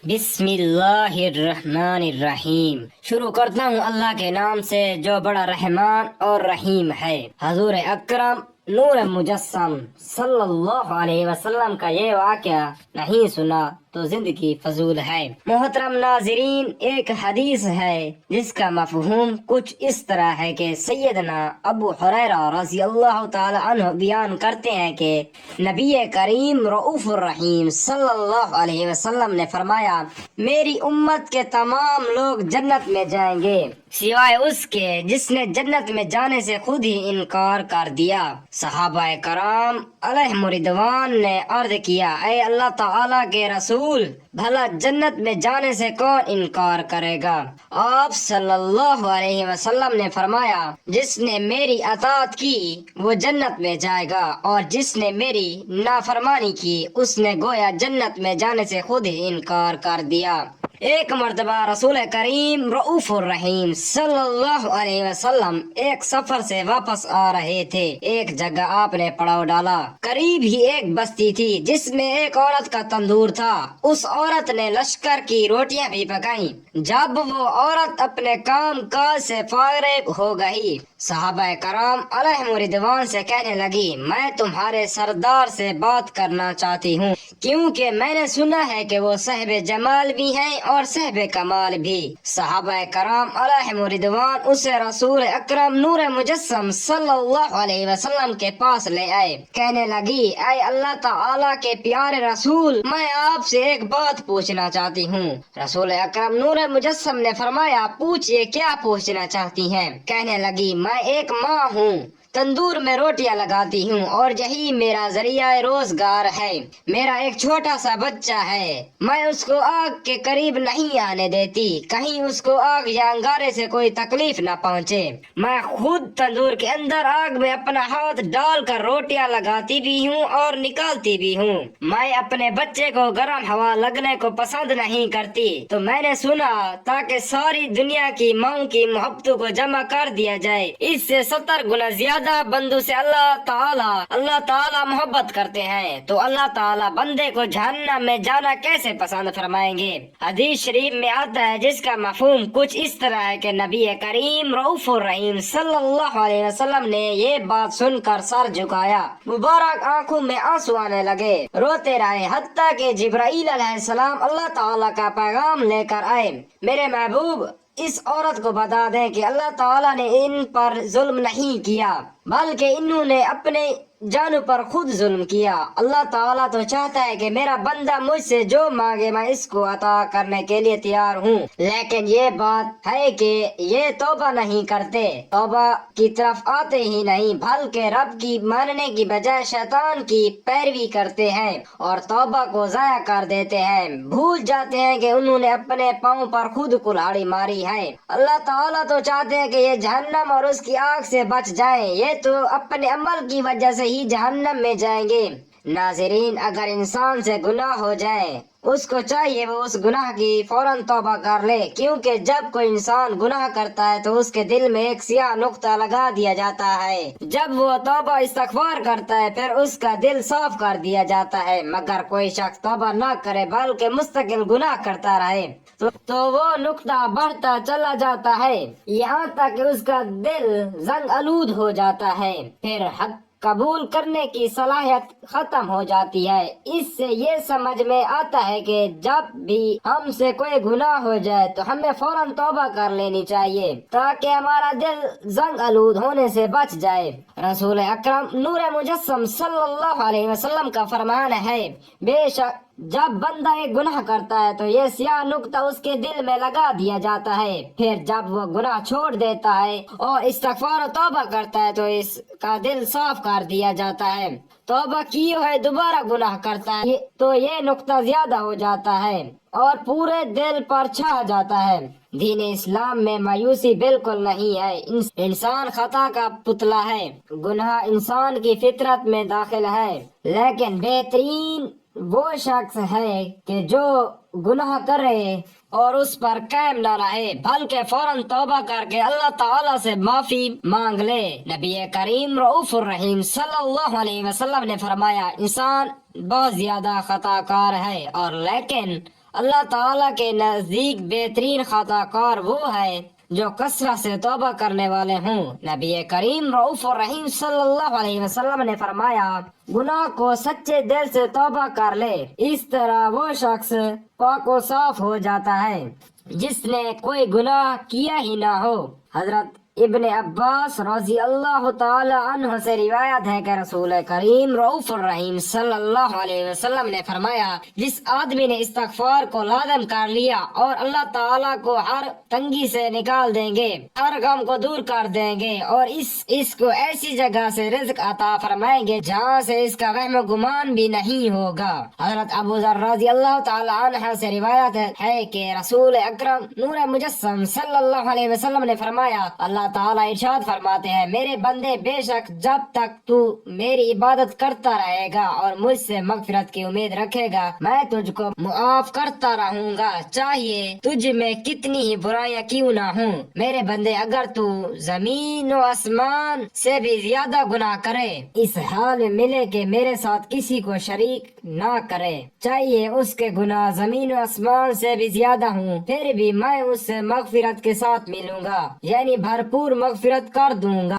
بسم اللہ الرحمن الرحیم۔ شروع کرتا ہوں اللہ کے نام سے جو بڑا رحمان اور رحیم ہے۔ حضور اکرم نور مجسم صلی اللہ علیہ وسلم کا یہ واقعہ نہیں سنا تو زندگی فضول ہے۔ محترم ناظرین، ایک حدیث ہے جس کا مفہوم کچھ اس طرح ہے کہ سیدنا ابو ہریرہ رضی اللہ تعالی عنہ بیان کرتے ہیں کہ نبی کریم رؤوف الرحیم صلی اللہ علیہ وسلم نے فرمایا، میری امت کے تمام لوگ جنت میں جائیں گے سوائے اس کے جس نے جنت میں جانے سے خود ہی انکار کر دیا۔ صحابہ کرام علیہم رضوان نے عرض کیا، اے اللہ تعالیٰ کے رسول، بھلا جنت میں جانے سے کون انکار کرے گا؟ آپ صلی اللہ علیہ وسلم نے فرمایا، جس نے میری اطاعت کی وہ جنت میں جائے گا، اور جس نے میری نافرمانی کی اس نے گویا جنت میں جانے سے خود ہی انکار کر دیا۔ ایک مرتبہ رسول کریم رؤوف الرحیم صلی اللہ علیہ وسلم ایک سفر سے واپس آ رہے تھے۔ ایک جگہ آپ نے پڑاؤ ڈالا۔ قریب ہی ایک بستی تھی جس میں ایک عورت کا تندور تھا۔ اس عورت نے لشکر کی روٹیاں بھی پکائیں۔ جب وہ عورت اپنے کام کاج سے فارغ ہو گئی، صحابہ کرام علیہم رضوان سے کہنے لگی، میں تمہارے سردار سے بات کرنا چاہتی ہوں، کیونکہ میں نے سنا ہے کہ وہ صاحب جمال بھی ہیں اور صاحب کمال بھی۔ صحابہ کرام علیہم رضوان اسے رسول اکرم نور مجسم صلی اللہ علیہ وسلم کے پاس لے آئے۔ کہنے لگی، اے اللہ تعالیٰ کے پیارے رسول، میں آپ سے ایک بات پوچھنا چاہتی ہوں۔ رسول اکرم نور مجسم نے فرمایا، پوچھئے، کیا پوچھنا چاہتی ہیں؟ کہنے لگی، میں ایک ماں ہوں، تندور میں روٹیاں لگاتی ہوں اور یہی میرا ذریعہ روزگار ہے۔ میرا ایک چھوٹا سا بچہ ہے، میں اس کو آگ کے قریب نہیں آنے دیتی، کہیں اس کو آگ یا انگارے سے کوئی تکلیف نہ پہنچے۔ میں خود تندور کے اندر آگ میں اپنا ہاتھ ڈال کر روٹیاں لگاتی بھی ہوں اور نکالتی بھی ہوں۔ میں اپنے بچے کو گرم ہوا لگنے کو پسند نہیں کرتی، تو میں نے سنا تاکہ ساری دنیا کی ماں کی محبتوں کو جمع کر دیا جائے، اس سے 70 گنا زیادہ بندوں سے اللہ تعالی محبت کرتے ہیں، تو اللہ تعالی بندے کو جہنم میں جانا کیسے پسند فرمائیں گے؟ حدیث شریف میں آتا ہے جس کا مفہوم کچھ اس طرح ہے کہ نبی کریم رؤوف الرحیم صلی اللہ علیہ وسلم نے یہ بات سن کر سر جھکایا، مبارک آنکھوں میں آنسو آنے لگے، روتے رہے، حتیٰ کہ جبرائیل علیہ السلام اللہ تعالی کا پیغام لے کر آئے۔ میرے محبوب، اس عورت کو بتا دیں کہ اللہ تعالیٰ نے ان پر ظلم نہیں کیا، بلکہ انہوں نے اپنے جانوں پر خود ظلم کیا۔ اللہ تعالیٰ تو چاہتا ہے کہ میرا بندہ مجھ سے جو مانگے میں اس کو عطا کرنے کے لیے تیار ہوں، لیکن یہ بات ہے کہ یہ توبہ نہیں کرتے، توبہ کی طرف آتے ہی نہیں، بلکہ رب کی ماننے کی بجائے شیطان کی پیروی کرتے ہیں اور توبہ کو ضائع کر دیتے ہیں، بھول جاتے ہیں کہ انہوں نے اپنے پاؤں پر خود کلہاڑی ماری ہے۔ اللہ تعالیٰ تو چاہتے ہیں کہ یہ جہنم اور اس کی آگ سے بچ جائیں، یہ تو اپنے عمل کی وجہ سے ہی جہنم میں جائیں گے۔ ناظرین، اگر انسان سے گناہ ہو جائے، اس کو چاہیے وہ اس گناہ کی فوراً توبہ کر لے، کیونکہ جب کوئی انسان گناہ کرتا ہے تو اس کے دل میں ایک سیاہ نقطہ لگا دیا جاتا ہے، جب وہ توبہ استغفار کرتا ہے پھر اس کا دل صاف کر دیا جاتا ہے۔ مگر کوئی شخص توبہ نہ کرے بلکہ مستقل گناہ کرتا رہے تو وہ نقطہ بڑھتا چلا جاتا ہے، یہاں تک کہ اس کا دل زنگ آلود ہو جاتا ہے، پھر حق قبول کرنے کی صلاحیت ختم ہو جاتی ہے۔ اس سے یہ سمجھ میں آتا ہے کہ جب بھی ہم سے کوئی گناہ ہو جائے تو ہمیں فوراً توبہ کر لینی چاہیے تاکہ ہمارا دل زنگ آلود ہونے سے بچ جائے۔ رسول اکرم نور مجسم صلی اللہ علیہ وسلم کا فرمان ہے، بے شک جب بندہ ایک گناہ کرتا ہے تو یہ سیاہ نقطہ اس کے دل میں لگا دیا جاتا ہے، پھر جب وہ گناہ چھوڑ دیتا ہے اور استغفار و توبہ کرتا ہے تو اس کا دل صاف کر دیا جاتا ہے۔ توبہ کی ہے دوبارہ گناہ کرتا ہے تو یہ نقطہ زیادہ ہو جاتا ہے اور پورے دل پر چھا جاتا ہے۔ دین اسلام میں مایوسی بالکل نہیں ہے، انسان خطا کا پتلا ہے، گناہ انسان کی فطرت میں داخل ہے، لیکن بہترین وہ شخص ہے کہ جو گناہ کرے اور اس پر قائم نہ رہے بلکہ فوراً توبہ کر کے اللہ تعالیٰ سے معافی مانگ لے۔ نبی کریم رؤوف الرحیم صلی اللہ علیہ وسلم نے فرمایا، انسان بہت زیادہ خطا کار ہے اور لیکن اللہ تعالیٰ کے نزدیک بہترین خطا کار وہ ہے جو کثرت سے توبہ کرنے والے ہوں۔ نبی کریم رؤوف الرحیم صلی اللہ علیہ وسلم نے فرمایا، گناہ کو سچے دل سے توبہ کر لے، اس طرح وہ شخص پاک و صاف ہو جاتا ہے جس نے کوئی گناہ کیا ہی نہ ہو۔ حضرت ابن عباس رضی اللہ تعالی عنہ سے روایت ہے کہ رسول کریم رؤوف الرحیم صلی اللہ علیہ وسلم نے فرمایا، جس آدمی نے استغفار کو لازم کر لیا اور اللہ تعالیٰ کو ہر تنگی سے نکال دیں گے، ہر غم کو دور کر دیں گے اور اس کو ایسی جگہ سے رزق عطا فرمائیں گے جہاں سے اس کا وہم و گمان بھی نہیں ہوگا۔ حضرت ابو ذر رضی اللہ تعالی عنہ سے روایت ہے کہ رسول اکرم نور مجسم صلی اللہ علیہ وسلم نے فرمایا، اللہ تعالیٰ ارشاد فرماتے ہیں، میرے بندے بے شک جب تک تو میری عبادت کرتا رہے گا اور مجھ سے مغفرت کی امید رکھے گا، میں تجھ کو معاف کرتا رہوں گا، چاہیے تجھ میں کتنی ہی برائیاں کیوں نہ ہوں۔ میرے بندے اگر تو زمین و آسمان سے بھی زیادہ گناہ کرے، اس حال میں ملے کہ میرے ساتھ کسی کو شریک نہ کرے، چاہیے اس کے گناہ زمین و آسمان سے بھی زیادہ ہوں، پھر بھی میں اس سے مغفرت کے ساتھ ملوں گا، یعنی بھرپور مغفرت کر دوں گا۔